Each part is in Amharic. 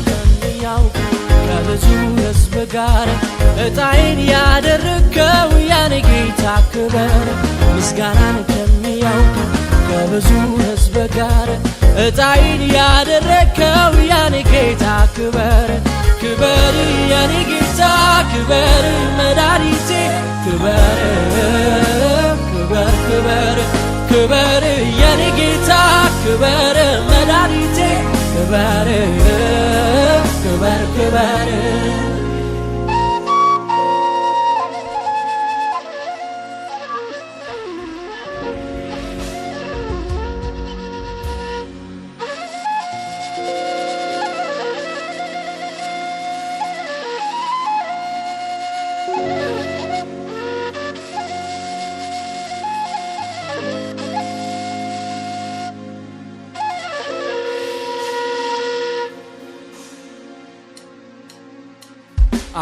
ከሚያውቅ ከብዙ ሕዝብ ጋር እጣዬን ያደረከው ያኔ ጌታ ክበር ምስጋናን ከሚያውቅ ከብዙ ሕዝብ ጋር እጣዬን ያደረከው ያኔ ጌታ ክበር ክበር ያኔ ጌታ ክበር መድኃኒቴ ክበር ክበር ክበር ክበር ያኔ ጌታ ክበር መድኃኒቴ ክበር ክበር ክበር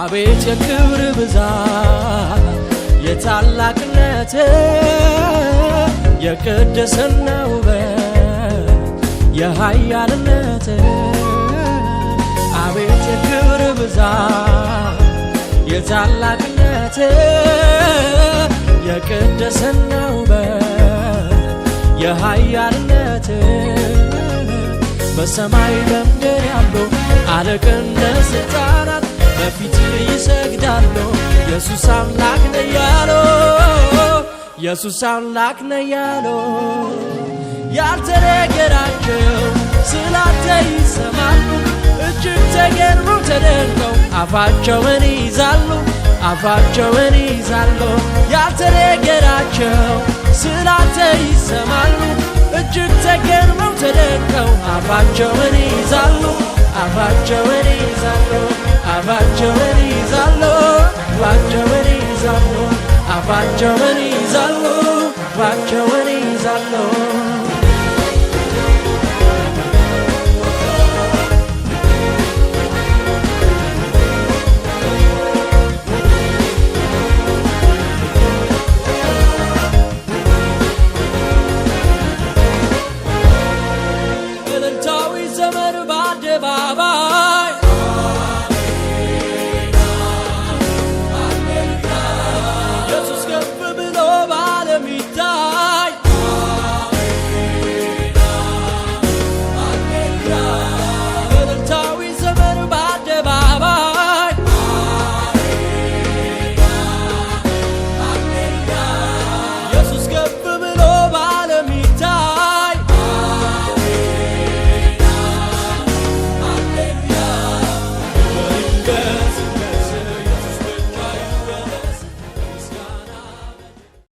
አቤት የክብር ብዛት የታላቅነት የቅድስና ውበት የኃያልነት አቤት የክብር ብዛት የታላቅነት የቅድስና ውበት የኃያልነት በሰማይ በምድር ያሉ አለቅነት ስልጣናት በፊት ይሰግዳሉ ኢየሱስ አምላክ ነው ያሎ ኢየሱስ አምላክ ነው ያሎ ያልተነገራቸው ስላንተ ይሰማሉ እጅግ ተገርመው ተደንቀው አፋቸውን ይይዛሉ አፋቸውን ይይዛሉ ያልተነገራቸው ስላንተ ይሰማሉ እጅግ ተገርመው ተደንቀው አፋቸውን ይይዛሉ አፋቸውን ይይዛሉ አፋቸውን ይይዛሉ አፋቸውን ይይዛሉ አፋቸውን ይይዛሉ አፋቸውን ይይዛሉ